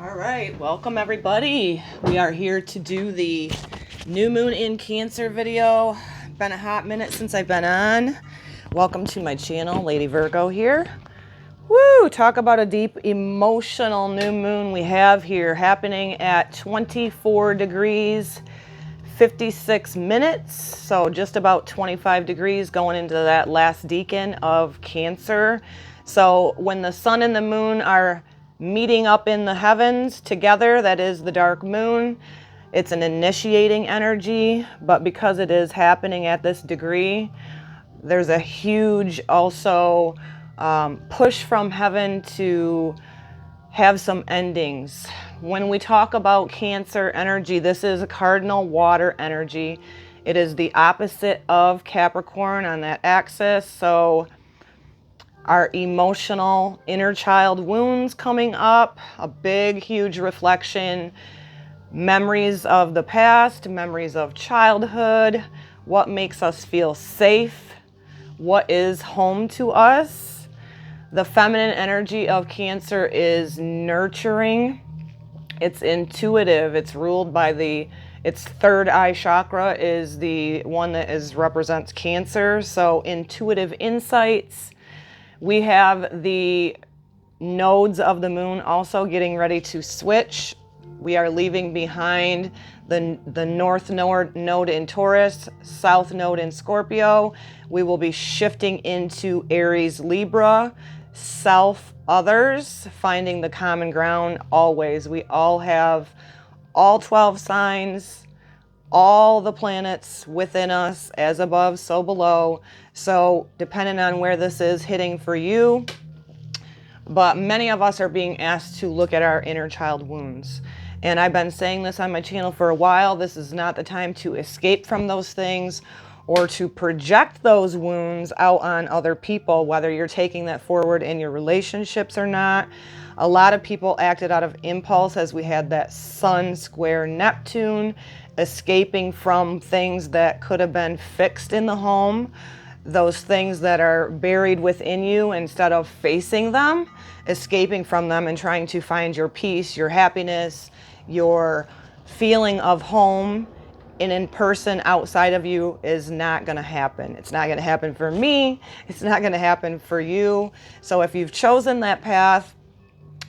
All right, welcome everybody. We are here to do the new moon in Cancer video. Been a hot minute since I've been on. Welcome to my channel, Lady Virgo here. Woo, talk about a deep emotional new moon we have here happening at 24 degrees 56 minutes. So just about 25 degrees going into that last decan of Cancer. So when the sun and the moon are meeting up in the heavens together, that is the dark moon. It's an initiating energy, but because it is happening at this degree, there's a huge also push from heaven to have some endings. When we talk about Cancer energy, this is a cardinal water energy. It is the opposite of Capricorn on that axis. So our emotional inner child wounds coming up, a big, huge reflection, memories of the past, memories of childhood, what makes us feel safe, what is home to us. The feminine energy of Cancer is nurturing. It's intuitive. It's ruled by its third eye chakra is the one that represents Cancer. So intuitive insights. We have the nodes of the moon also getting ready to switch. We are leaving behind the north node in Taurus, south node in Scorpio. We will be shifting into Aries, Libra, self, others, finding the common ground always. We all have all 12 signs, all the planets within us, as above, so below. So depending on where this is hitting for you, but many of us are being asked to look at our inner child wounds. And I've been saying this on my channel for a while. This is not the time to escape from those things or to project those wounds out on other people, whether you're taking that forward in your relationships or not. A lot of people acted out of impulse as we had that Sun square Neptune, escaping from things that could have been fixed in the home, those things that are buried within you, instead of facing them, escaping from them and trying to find your peace, your happiness, your feeling of home in person outside of you is not going to happen. It's not going to happen for me. It's not going to happen for you. So if you've chosen that path,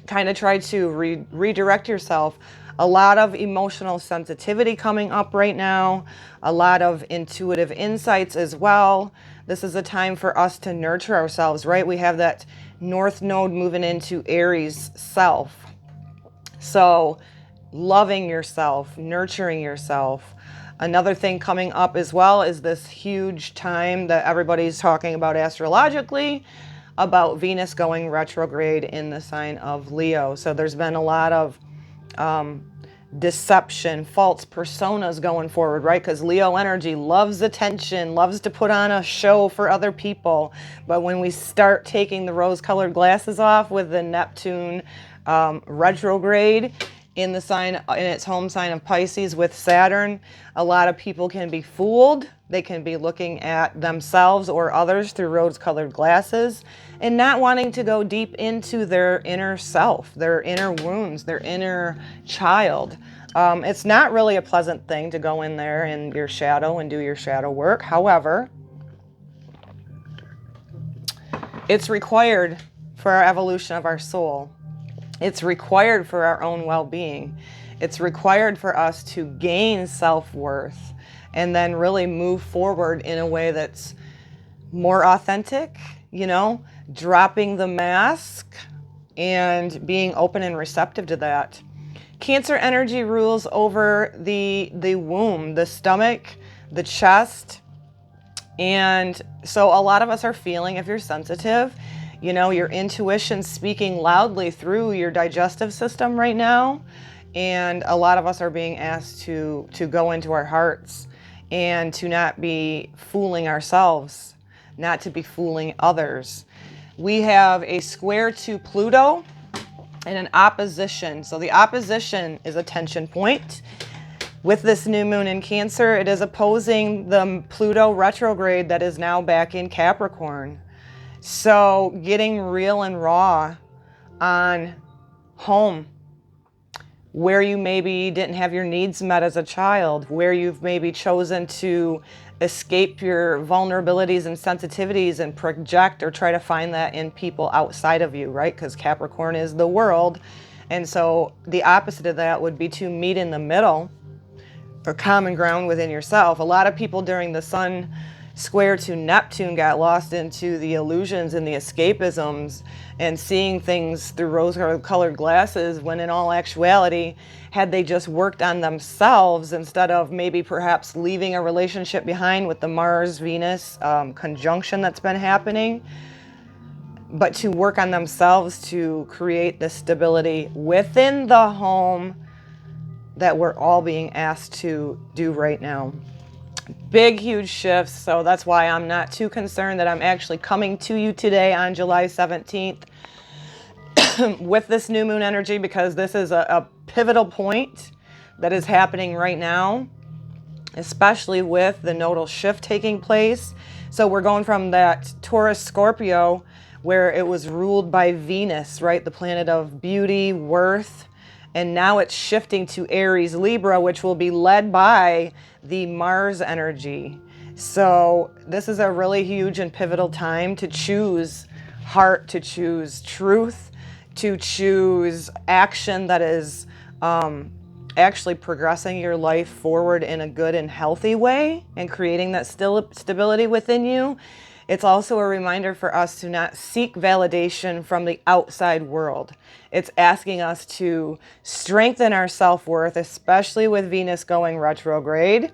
kind of try to redirect yourself. A lot of emotional sensitivity coming up right now, a lot of intuitive insights as well. This is a time for us to nurture ourselves, right? We have that north node moving into Aries self. So loving yourself, nurturing yourself. Another thing coming up as well is this huge time that everybody's talking about astrologically, about Venus going retrograde in the sign of Leo. So there's been a lot of deception, false personas going forward, right? Because Leo energy loves attention, loves to put on a show for other people. But when we start taking the rose-colored glasses off with the Neptune retrograde in the sign, in its home sign of Pisces with Saturn, a lot of people can be fooled. They can be looking at themselves or others through rose-colored glasses and not wanting to go deep into their inner self, their inner wounds, their inner child. It's not really a pleasant thing to go in there in your shadow and do your shadow work. However, it's required for our evolution of our soul. It's required for our own well-being. It's required for us to gain self-worth and then really move forward in a way that's more authentic, you know, dropping the mask and being open and receptive to that. Cancer energy rules over the womb, the stomach, the chest. And so a lot of us are feeling, if you're sensitive, you know, your intuition speaking loudly through your digestive system right now. And a lot of us are being asked to go into our hearts and to not be fooling ourselves, not to be fooling others. We have a square to Pluto and an opposition. So the opposition is a tension point. With this new moon in Cancer, it is opposing the Pluto retrograde that is now back in Capricorn. So getting real and raw on home, where you maybe didn't have your needs met as a child, where you've maybe chosen to escape your vulnerabilities and sensitivities and project or try to find that in people outside of you, right? Because Capricorn is the world. And so the opposite of that would be to meet in the middle or common ground within yourself. A lot of people during the Sun square to Neptune got lost into the illusions and the escapisms and seeing things through rose-colored glasses, when in all actuality, had they just worked on themselves instead of maybe perhaps leaving a relationship behind with the Mars-Venus conjunction that's been happening, but to work on themselves to create the stability within the home that we're all being asked to do right now. Big, huge shifts. So that's why I'm not too concerned that I'm actually coming to you today on July 17th with this new moon energy, because this is a pivotal point that is happening right now, especially with the nodal shift taking place. So we're going from that Taurus Scorpio where it was ruled by Venus, right? The planet of beauty, worth. And now it's shifting to Aries Libra, which will be led by the Mars energy. So this is a really huge and pivotal time to choose heart, to choose truth, to choose action that is actually progressing your life forward in a good and healthy way and creating that stability within you. It's also a reminder for us to not seek validation from the outside world. It's asking us to strengthen our self-worth, especially with Venus going retrograde,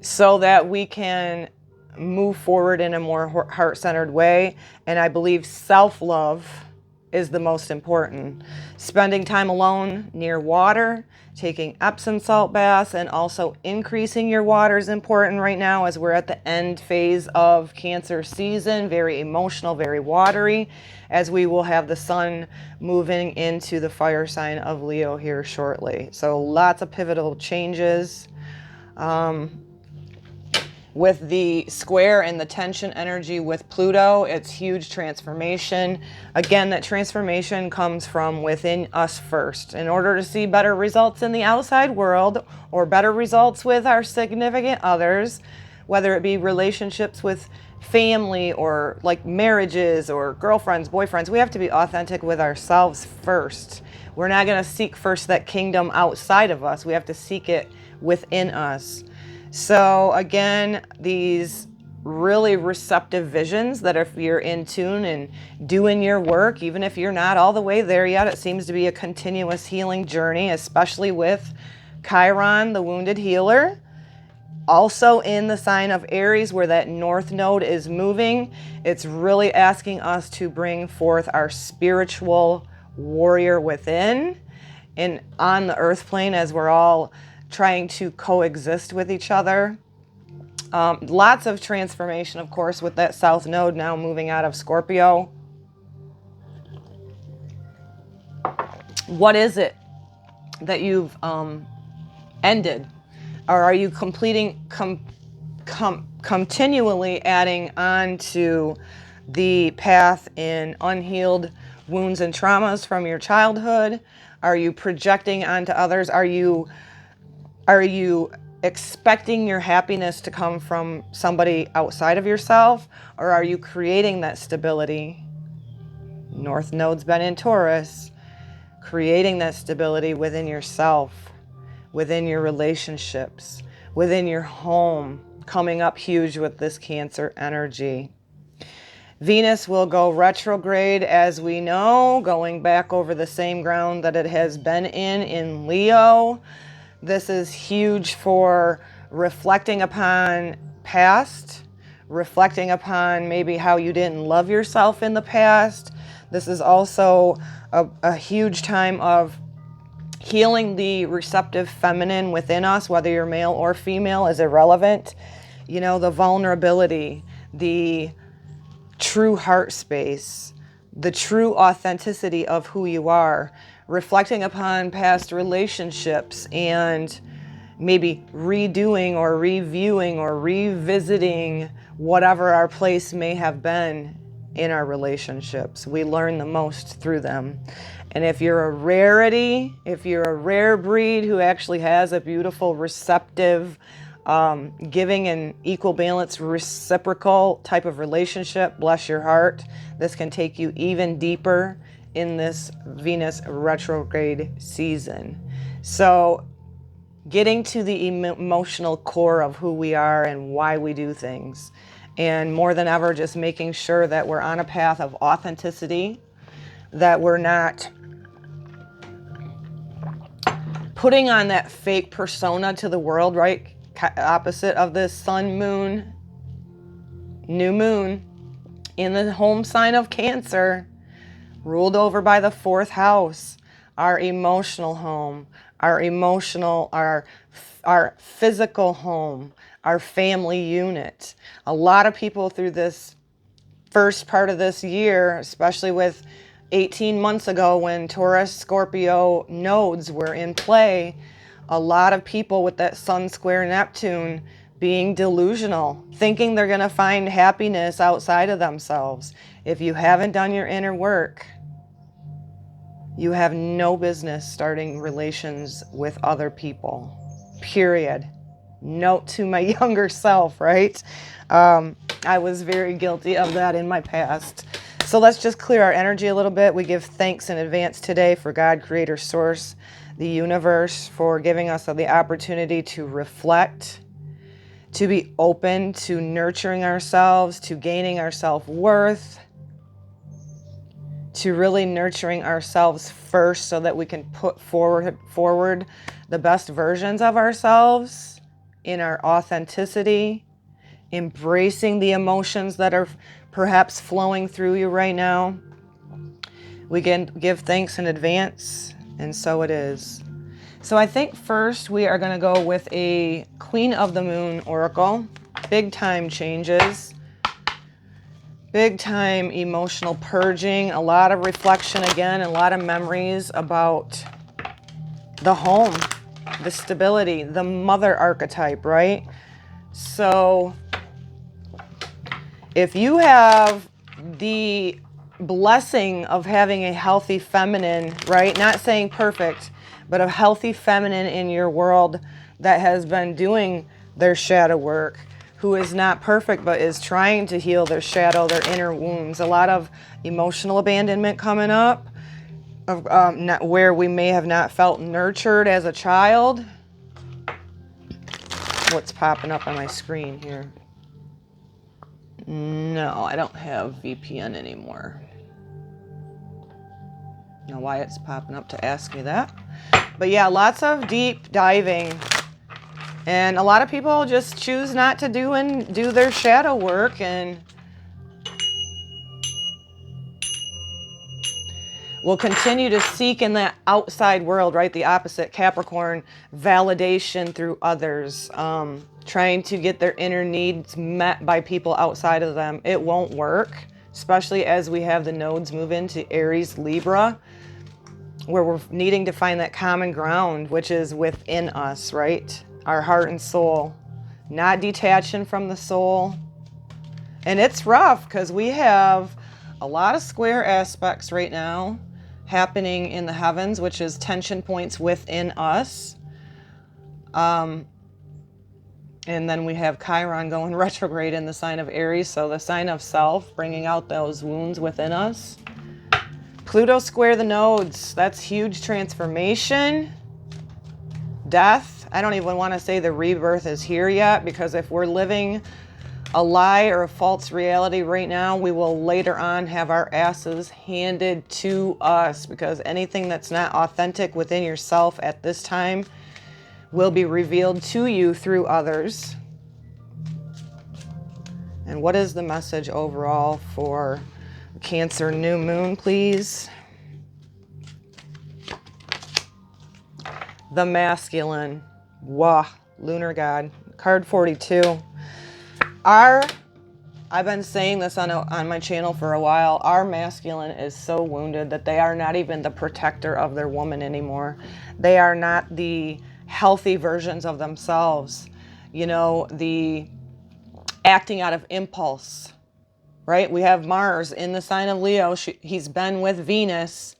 so that we can move forward in a more heart-centered way. And I believe self-love is the most important. Spending time alone near water, taking Epsom salt baths, and also increasing your water is important right now as we're at the end phase of Cancer season. Very emotional, very watery, as we will have the Sun moving into the fire sign of Leo here shortly. So lots of pivotal changes. With the square and the tension energy with Pluto, it's huge transformation. Again, that transformation comes from within us first. In order to see better results in the outside world or better results with our significant others, whether it be relationships with family or like marriages or girlfriends, boyfriends, we have to be authentic with ourselves first. We're not going to seek first that kingdom outside of us. We have to seek it within us. So again, these really receptive visions that if you're in tune and doing your work, even if you're not all the way there yet, it seems to be a continuous healing journey, especially with Chiron, the wounded healer. Also in the sign of Aries, where that north node is moving, it's really asking us to bring forth our spiritual warrior within and on the earth plane as we're all trying to coexist with each other. Lots of transformation, of course, with that south node now moving out of Scorpio. What is it that you've ended? Or are you completing, continually adding on to the path in unhealed wounds and traumas from your childhood? Are you projecting onto others? Are you expecting your happiness to come from somebody outside of yourself? Or are you creating that stability? North node's been in Taurus. Creating that stability within yourself, within your relationships, within your home, coming up huge with this Cancer energy. Venus will go retrograde, as we know, going back over the same ground that it has been in Leo. This is huge for reflecting upon past, reflecting upon maybe how you didn't love yourself in the past. This is also a huge time of healing the receptive feminine within us, whether you're male or female is irrelevant. You know, the vulnerability, the true heart space, the true authenticity of who you are, reflecting upon past relationships and maybe redoing or reviewing or revisiting whatever our place may have been in our relationships. We learn the most through them. And if you're a rarity, if you're a rare breed who actually has a beautiful, receptive, giving and equal balance, reciprocal type of relationship, bless your heart, this can take you even deeper in this Venus retrograde season. So getting to the emotional core of who we are and why we do things. And more than ever, just making sure that we're on a path of authenticity, that we're not putting on that fake persona to the world, right? Opposite of this sun, moon, new moon in the home sign of Cancer, ruled over by the 4th house, our emotional home, our physical home, our family unit. A lot of people through this first part of this year, especially with 18 months ago when Taurus, Scorpio nodes were in play, a lot of people with that Sun square Neptune being delusional, thinking they're going to find happiness outside of themselves. If you haven't done your inner work, you have no business starting relations with other people, period. Note to my younger self, right? I was very guilty of that in my past. So let's just clear our energy a little bit. We give thanks in advance today for God, Creator, Source, the universe, for giving us the opportunity to reflect, to be open to nurturing ourselves, to gaining our self-worth, to really nurturing ourselves first so that we can put forward the best versions of ourselves in our authenticity, embracing the emotions that are perhaps flowing through you right now. We can give thanks in advance, and so it is. So I think first we are going to go with a Queen of the Moon oracle. Big time changes. Big time emotional purging, a lot of reflection again, a lot of memories about the home, the stability, the mother archetype, right? So if you have the blessing of having a healthy feminine, right? Not saying perfect, but a healthy feminine in your world that has been doing their shadow work, who is not perfect, but is trying to heal their shadow, their inner wounds. A lot of emotional abandonment coming up, of where we may have not felt nurtured as a child. What's popping up on my screen here? No, I don't have VPN anymore. Know why it's popping up to ask me that. But yeah, lots of deep diving. And a lot of people just choose not to do their shadow work, and will continue to seek in that outside world, right? The opposite, Capricorn, validation through others, trying to get their inner needs met by people outside of them. It won't work, especially as we have the nodes move into Aries, Libra, where we're needing to find that common ground, which is within us, right? Our heart and soul, not detaching from the soul. And it's rough because we have a lot of square aspects right now happening in the heavens, which is tension points within us. And then we have Chiron going retrograde in the sign of Aries, so the sign of self, bringing out those wounds within us. Pluto square the nodes, that's huge transformation. Death, I don't even want to say the rebirth is here yet, because if we're living a lie or a false reality right now, we will later on have our asses handed to us, because anything that's not authentic within yourself at this time will be revealed to you through others. And what is the message overall for Cancer new moon, please? The masculine. Wah, lunar god. Card 42. I've been saying this on my channel for a while. Our masculine is so wounded that they are not even the protector of their woman anymore. They are not the healthy versions of themselves. You know, the acting out of impulse, right? We have Mars in the sign of Leo. He's been with Venus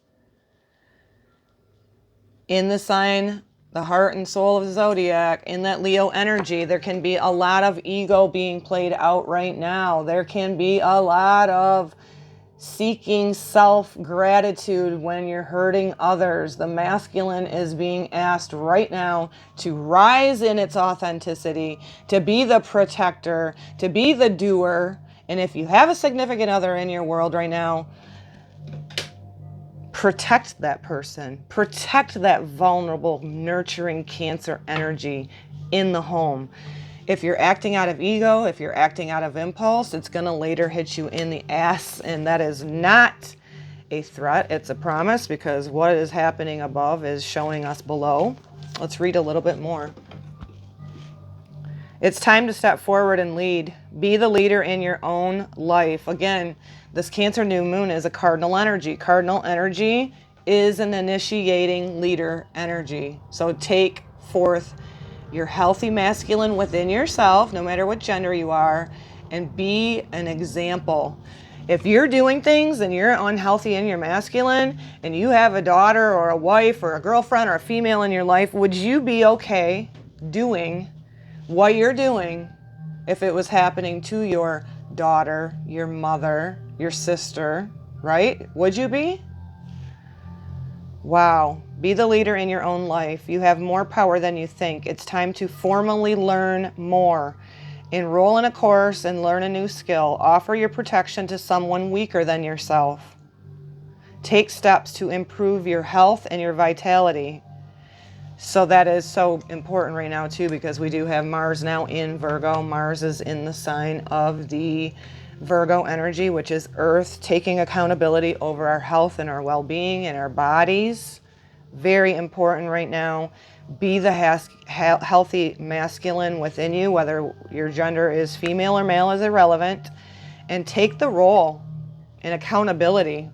in the sign, the heart and soul of the zodiac, in that Leo energy. There can be a lot of ego being played out right now. There can be a lot of seeking self-gratitude when you're hurting others. The masculine is being asked right now to rise in its authenticity, to be the protector, to be the doer. And if you have a significant other in your world right now, protect that person. Protect that vulnerable, nurturing Cancer energy in the home. If you're acting out of ego, if you're acting out of impulse, it's going to later hit you in the ass. And that is not a threat. It's a promise, because what is happening above is showing us below. Let's read a little bit more. It's time to step forward and lead. Be the leader in your own life. Again, this Cancer new moon is a cardinal energy. Cardinal energy is an initiating leader energy. So take forth your healthy masculine within yourself, no matter what gender you are, and be an example. If you're doing things and you're unhealthy in your masculine, and you have a daughter or a wife or a girlfriend or a female in your life, would you be okay doing what you're doing if it was happening to your daughter, your mother, your sister, right? Would you be? Wow. Be the leader in your own life. You have more power than you think. It's time to formally learn more. Enroll in a course and learn a new skill. Offer your protection to someone weaker than yourself. Take steps to improve your health and your vitality. So that is so important right now too, because we do have Mars now in Virgo. Mars is in the sign of the Virgo energy, which is Earth, taking accountability over our health and our well-being and our bodies. Very important right now. Be the healthy masculine within you, whether your gender is female or male is irrelevant, and take the role and accountability.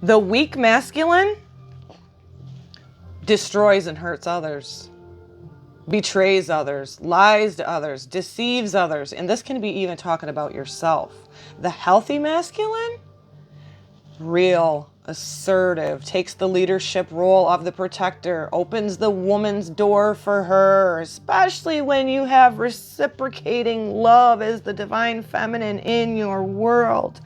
The weak masculine destroys and hurts others, betrays others, lies to others, deceives others. And this can be even talking about yourself. The healthy masculine, real, assertive, takes the leadership role of the protector, opens the woman's door for her, especially when you have reciprocating love as the divine feminine in your world.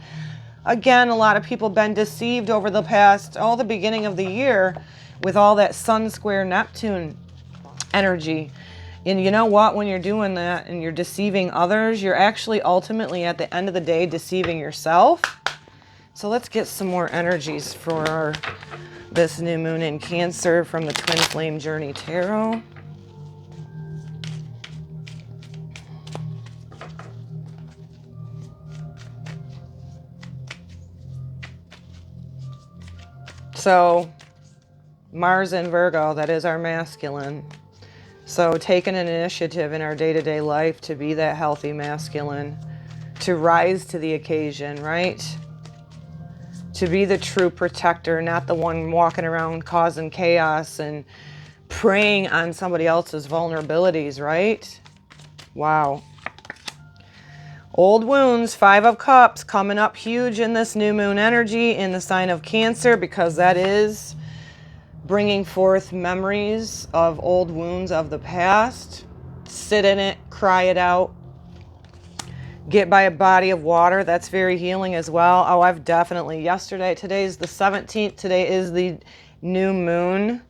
Again, a lot of people been deceived over the past, the beginning of the year with all that Sun square Neptune energy. And you know what? When you're doing that and you're deceiving others, you're actually ultimately at the end of the day deceiving yourself. So let's get some more energies for this new moon in Cancer from the Twin Flame Journey Tarot. So Mars in Virgo, that is our masculine. So taking an initiative in our day-to-day life to be that healthy masculine, to rise to the occasion, right? To be the true protector, not the one walking around causing chaos and preying on somebody else's vulnerabilities, right? Wow. Old wounds, 5 of Cups, coming up huge in this new moon energy in the sign of Cancer, because that is bringing forth memories of old wounds of the past. Sit in it, cry it out. Get by a body of water. That's very healing as well. Oh, I've definitely, today's the 17th. Today is the new moon.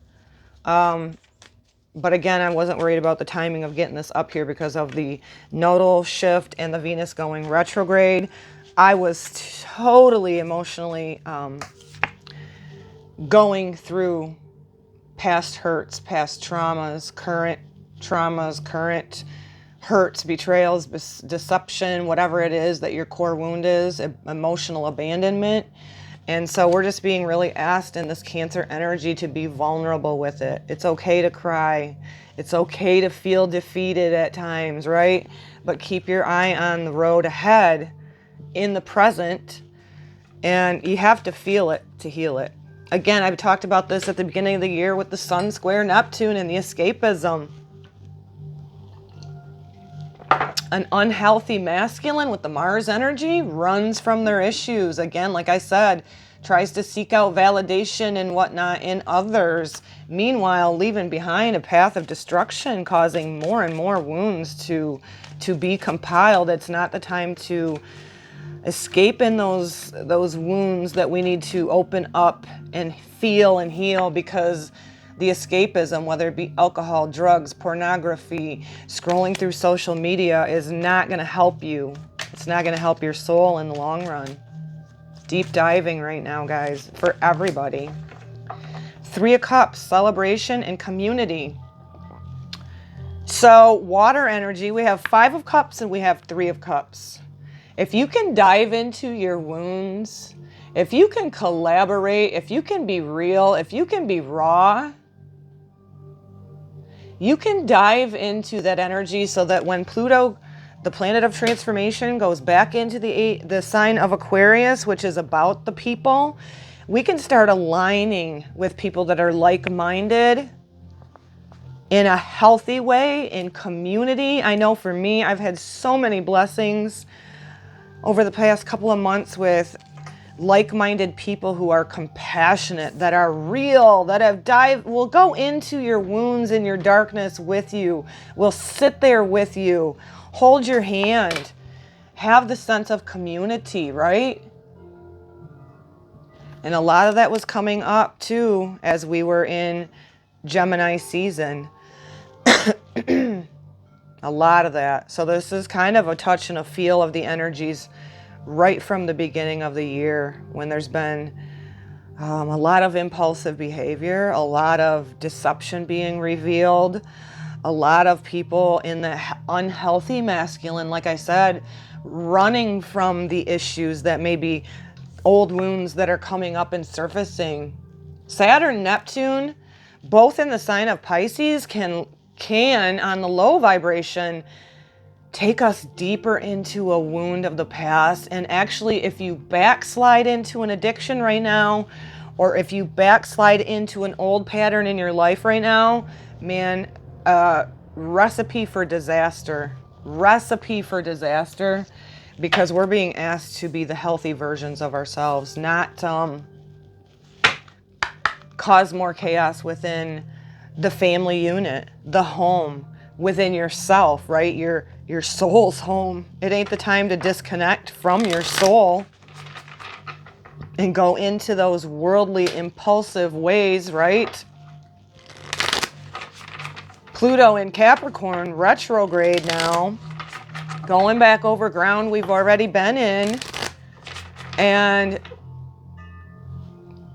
But again, I wasn't worried about the timing of getting this up here because of the nodal shift and the Venus going retrograde. I was totally emotionally going through past hurts, past traumas, current hurts, betrayals, deception, whatever it is that your core wound is, emotional abandonment. And so we're just being really asked in this Cancer energy to be vulnerable with it. It's okay to cry. It's okay to feel defeated at times, right? But keep your eye on the road ahead in the present. And you have to feel it to heal it. Again, I've talked about this at the beginning of the year with the Sun square Neptune and the escapism. An unhealthy masculine with the Mars energy runs from their issues. Again, like I said, tries to seek out validation and whatnot in others. Meanwhile, leaving behind a path of destruction, causing more and more wounds to be compiled. It's not the time to escape in those wounds that we need to open up and feel and heal, because the escapism, whether it be alcohol, drugs, pornography, scrolling through social media, is not going to help you. It's not going to help your soul in the long run. Deep diving right now, guys, for everybody. 3 of Cups, celebration and community. So water energy, we have 5 of Cups and we have 3 of Cups. If you can dive into your wounds, if you can collaborate, if you can be real, if you can be raw, you can dive into that energy so that when Pluto, the planet of transformation, goes back into the sign of Aquarius, which is about the people, we can start aligning with people that are like-minded in a healthy way, in community. I know for me, I've had so many blessings over the past couple of months with like-minded people who are compassionate, that are real, that will go into your wounds and your darkness with you, will sit there with you, hold your hand, have the sense of community, right? And a lot of that was coming up too as we were in Gemini season. A lot of that. So this is kind of a touch and a feel of the energies right from the beginning of the year, when there's been a lot of impulsive behavior, a lot of deception being revealed, a lot of people in the unhealthy masculine, like I said, running from the issues that may be old wounds that are coming up and surfacing. Saturn, Neptune, both in the sign of Pisces, can on the low vibration take us deeper into a wound of the past. And actually, if you backslide into an addiction right now, or if you backslide into an old pattern in your life right now, man, recipe for disaster. Recipe for disaster, because we're being asked to be the healthy versions of ourselves, not cause more chaos within the family unit, the home, within yourself, right? Your soul's home. It ain't the time to disconnect from your soul and go into those worldly, impulsive ways, right? Pluto in Capricorn, retrograde now, going back over ground we've already been in. And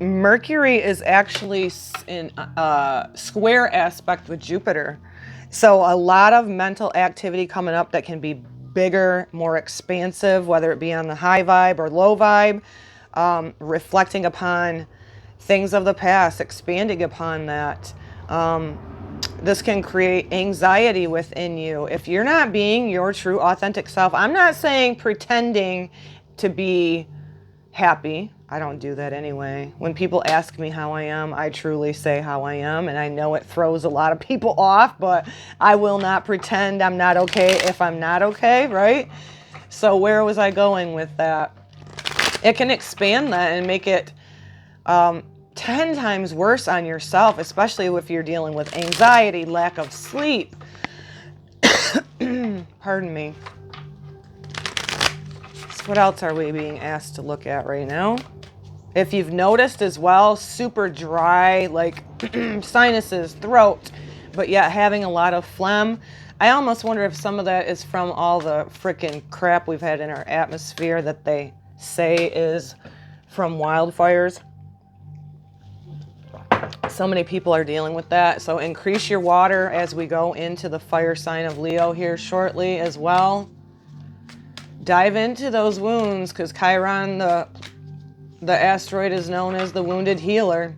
Mercury is actually in a square aspect with Jupiter. So a lot of mental activity coming up that can be bigger, more expansive, whether it be on the high vibe or low vibe, reflecting upon things of the past, expanding upon that. This can create anxiety within you. If you're not being your true authentic self, I'm not saying pretending to be happy. I don't do that anyway. When people ask me how I am, I truly say how I am, and I know it throws a lot of people off, but I will not pretend I'm not okay if I'm not okay, right? So where was I going with that? It can expand that and make it 10 times worse on yourself, especially if you're dealing with anxiety, lack of sleep. Pardon me. So what else are we being asked to look at right now? If you've noticed as well, super dry, like sinuses, throat, but yet having a lot of phlegm. I almost wonder if some of that is from all the freaking crap we've had in our atmosphere that they say is from wildfires. So many people are dealing with that. So increase your water as we go into the fire sign of Leo here shortly as well. Dive into those wounds, because Chiron, the asteroid, is known as the wounded healer.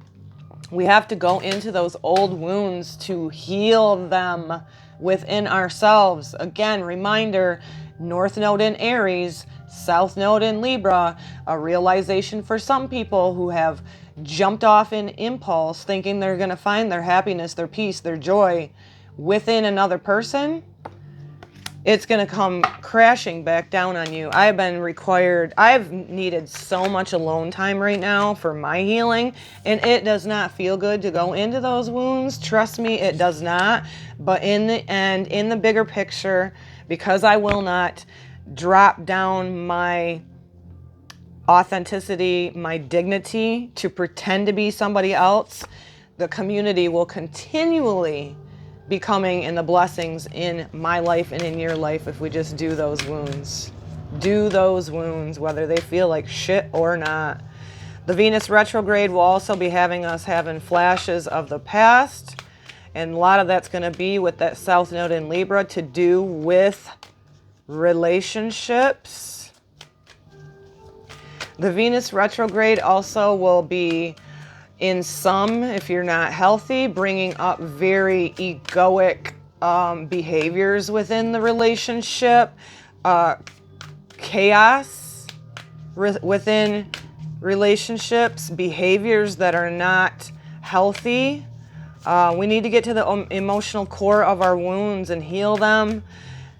We have to go into those old wounds to heal them within ourselves. Again, reminder, North Node in Aries, South Node in Libra, a realization for some people who have jumped off in impulse thinking they're going to find their happiness, their peace, their joy within another person. it's going to come crashing back down on you. I've needed so much alone time right now for my healing, and it does not feel good to go into those wounds. Trust me, it does not. But in the end, in the bigger picture, because I will not drop down my authenticity, my dignity to pretend to be somebody else, the community will continually be coming in the blessings in my life and in your life if we just do those wounds. Do those wounds, whether they feel like shit or not. The Venus retrograde will also be having us having flashes of the past, and a lot of that's going to be with that South Node in Libra to do with relationships. The Venus retrograde also will be, in some, if you're not healthy, bringing up very egoic behaviors within the relationship, chaos within relationships, behaviors that are not healthy. We need to get to the emotional core of our wounds and heal them.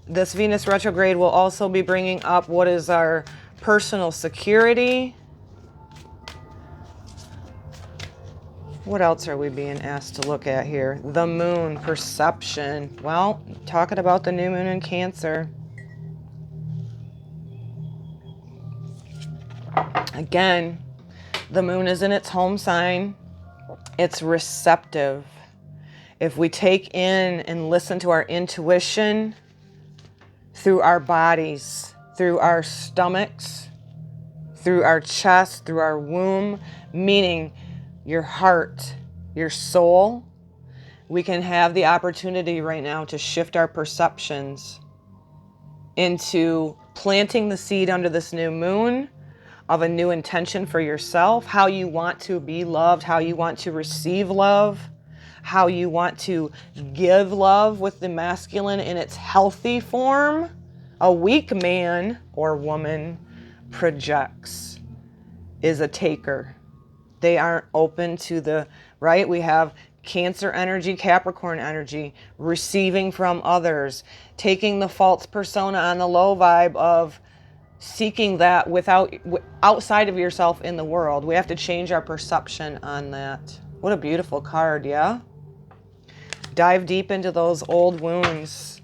This Venus retrograde will also be bringing up what is our personal security. What else are we being asked to look at here? The moon, perception. Well, talking about the new moon in Cancer. Again, the moon is in its home sign. It's receptive. If we take in and listen to our intuition through our bodies, through our stomachs, through our chest, through our womb, meaning your heart, your soul, we can have the opportunity right now to shift our perceptions into planting the seed under this new moon of a new intention for yourself, how you want to be loved, how you want to receive love, how you want to give love with the masculine in its healthy form. A weak man or woman projects, is a taker. They aren't open to the, right? We have Cancer energy, Capricorn energy, receiving from others, taking the false persona on the low vibe of seeking that outside of yourself in the world. We have to change our perception on that. What a beautiful card, yeah? Dive deep into those old wounds.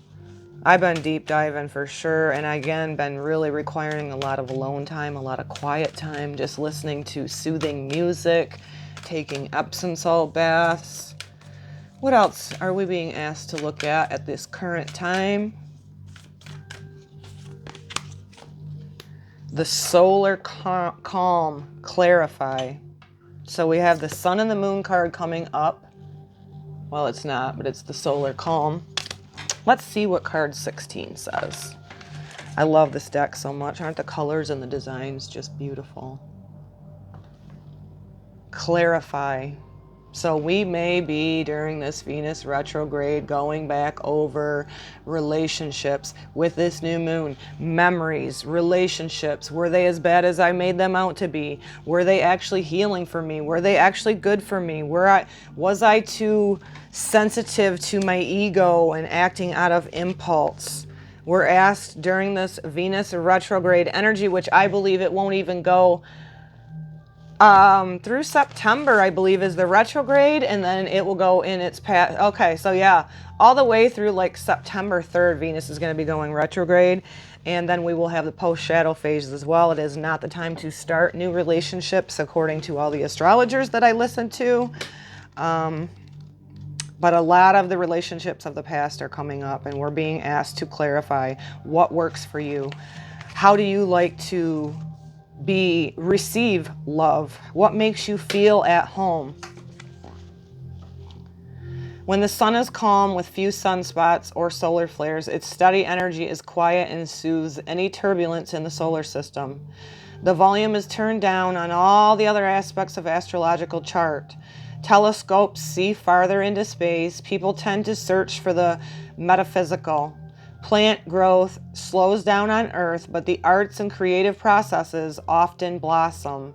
I've been deep diving for sure, and again, been really requiring a lot of alone time, a lot of quiet time, just listening to soothing music, taking Epsom salt baths. What else are we being asked to look at this current time? The solar calm, clarify. So we have the sun and the moon card coming up. Well, it's not, but it's the solar calm. Let's see what card 16 says. I love this deck so much. Aren't the colors and the designs just beautiful? Clarify. So we may be, during this Venus retrograde, going back over relationships with this new moon. Memories, relationships. Were they as bad as I made them out to be? Were they actually healing for me? Were they actually good for me? Was I too sensitive to my ego and acting out of impulse? We're asked during this Venus retrograde energy, which I believe it won't even go through September, I believe, is the retrograde, and then it will go in its path. Okay, so yeah, all the way through like September 3rd, Venus is going to be going retrograde, and then we will have the post-shadow phases as well. It is not the time to start new relationships, according to all the astrologers that I listen to. But a lot of the relationships of the past are coming up, and we're being asked to clarify what works for you. How do you like to receive love? What makes you feel at home? When the sun is calm with few sunspots or solar flares, its steady energy is quiet and soothes any turbulence in the solar system. The volume is turned down on all the other aspects of astrological chart. Telescopes see farther into space. People tend to search for the metaphysical. Plant growth slows down on Earth, but the arts and creative processes often blossom.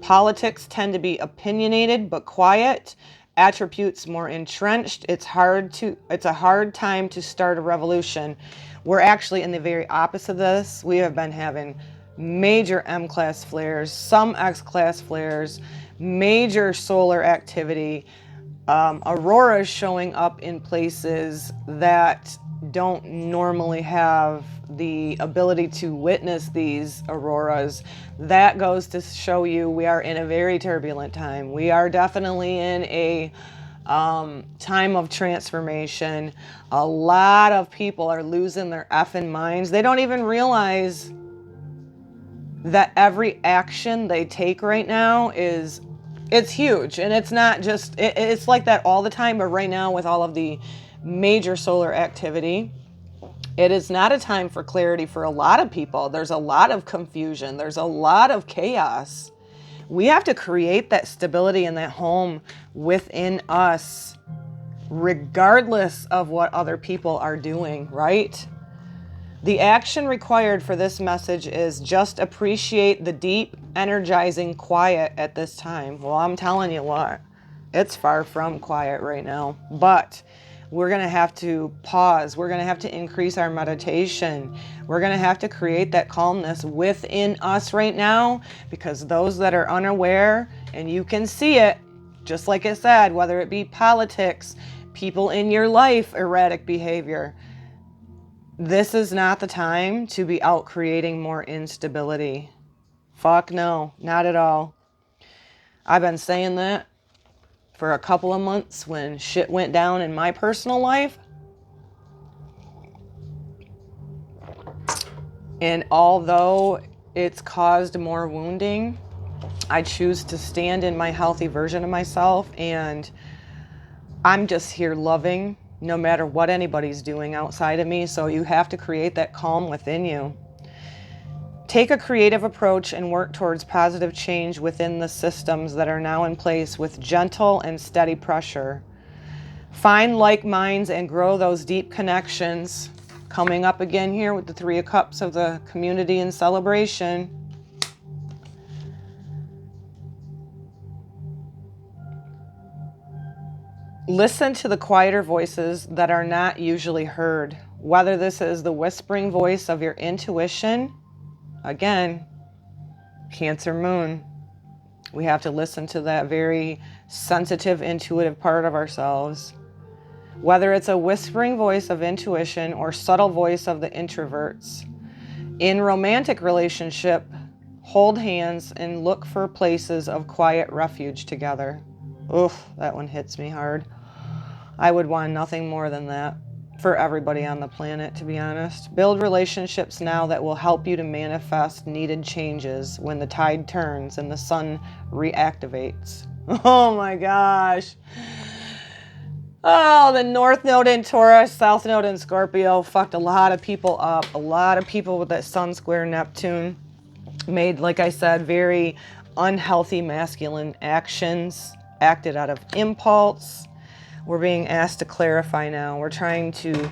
Politics tend to be opinionated but quiet. Attributes more entrenched. It's a hard time to start a revolution. We're actually in the very opposite of this. We have been having major M-class flares, some X-class flares, major solar activity, auroras showing up in places that don't normally have the ability to witness these auroras. That goes to show you we are in a very turbulent time. We are definitely in a time of transformation. A lot of people are losing their effing minds. They don't even realize that every action they take right now it's huge. And it's not just, it's like that all the time, but right now with all of the major solar activity, it is not a time for clarity for a lot of people. There's a lot of confusion. There's a lot of chaos. We have to create that stability in that home within us, regardless of what other people are doing, right? The action required for this message is just appreciate the deep, energizing quiet at this time. Well, I'm telling you what, it's far from quiet right now, but we're going to have to pause. We're going to have to increase our meditation. We're going to have to create that calmness within us right now, because those that are unaware, and you can see it, just like I said, whether it be politics, people in your life, erratic behavior, this is not the time to be out creating more instability. Fuck no, not at all. I've been saying that for a couple of months when shit went down in my personal life. And although it's caused more wounding, I choose to stand in my healthy version of myself, and I'm just here loving no matter what anybody's doing outside of me. So you have to create that calm within you. Take a creative approach and work towards positive change within the systems that are now in place with gentle and steady pressure. Find like minds and grow those deep connections. Coming up again here with the Three of Cups of the community and celebration. Listen to the quieter voices that are not usually heard. Whether this is the whispering voice of your intuition, again, Cancer Moon. We have to listen to that very sensitive, intuitive part of ourselves. Whether it's a whispering voice of intuition or subtle voice of the introverts. In romantic relationship, hold hands and look for places of quiet refuge together. Oof, that one hits me hard. I would want nothing more than that for everybody on the planet, to be honest. Build relationships now that will help you to manifest needed changes when the tide turns and the sun reactivates. Oh my gosh. Oh, the North Node in Taurus, South Node in Scorpio fucked a lot of people up. A lot of people with that Sun square Neptune made, like I said, very unhealthy masculine actions, acted out of impulse. We're being asked to clarify now. We're trying to,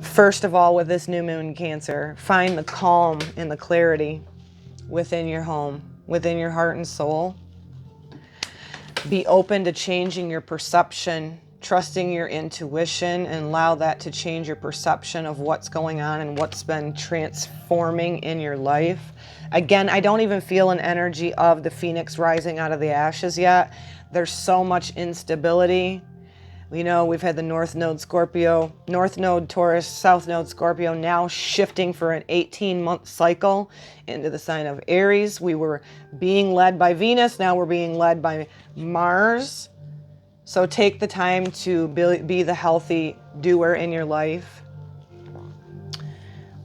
first of all, with this new moon in Cancer, find the calm and the clarity within your home, within your heart and soul. Be open to changing your perception, trusting your intuition, and allow that to change your perception of what's going on and what's been transforming in your life. Again, I don't even feel an energy of the phoenix rising out of the ashes yet. There's so much instability. You know, we've had the North Node Scorpio, North Node Taurus, South Node Scorpio now shifting for an 18-month cycle into the sign of Aries. We were being led by Venus. Now we're being led by Mars. So take the time to be the healthy doer in your life.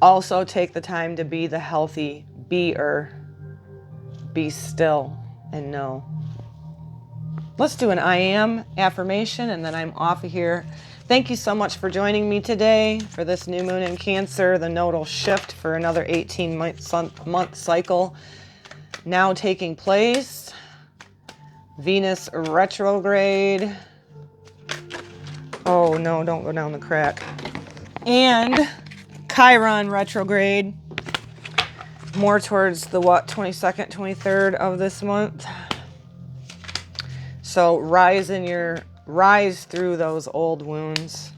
Also take the time to be the healthy beer. Be still and know. Let's do an I am affirmation and then I'm off of here. Thank you so much for joining me today for this new moon in Cancer, the nodal shift for another 18-month cycle now taking place. Venus retrograde. Oh no, don't go down the crack. And Chiron retrograde. More towards the 22nd, 23rd of this month. So rise through those old wounds.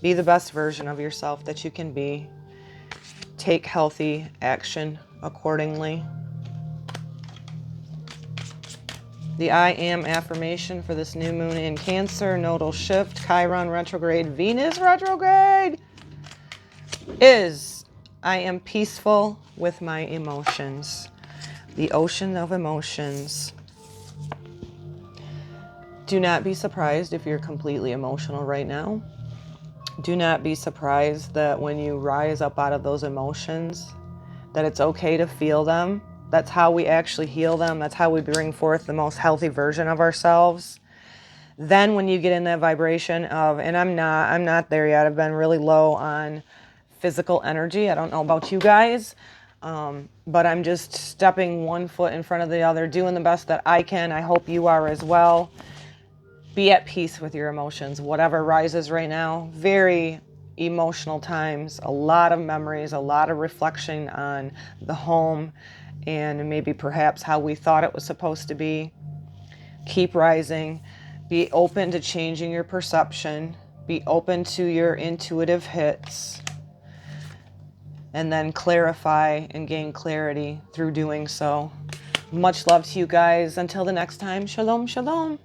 Be the best version of yourself that you can be. take healthy action accordingly. The I am affirmation for this new moon in Cancer, nodal shift, Chiron retrograde, Venus retrograde, is I am peaceful with my emotions. The ocean of emotions. Do not be surprised if you're completely emotional right now. Do not be surprised that when you rise up out of those emotions, that it's okay to feel them. That's how we actually heal them. That's how we bring forth the most healthy version of ourselves. Then when you get in that vibration of, and I'm not there yet. I've been really low on physical energy. I don't know about you guys, but I'm just stepping one foot in front of the other, doing the best that I can. I hope you are as well. Be at peace with your emotions, whatever rises right now. Very emotional times, a lot of memories, a lot of reflection on the home and maybe perhaps how we thought it was supposed to be. Keep rising. Be open to changing your perception. Be open to your intuitive hits. And then clarify and gain clarity through doing so. Much love to you guys. Until the next time, shalom, shalom.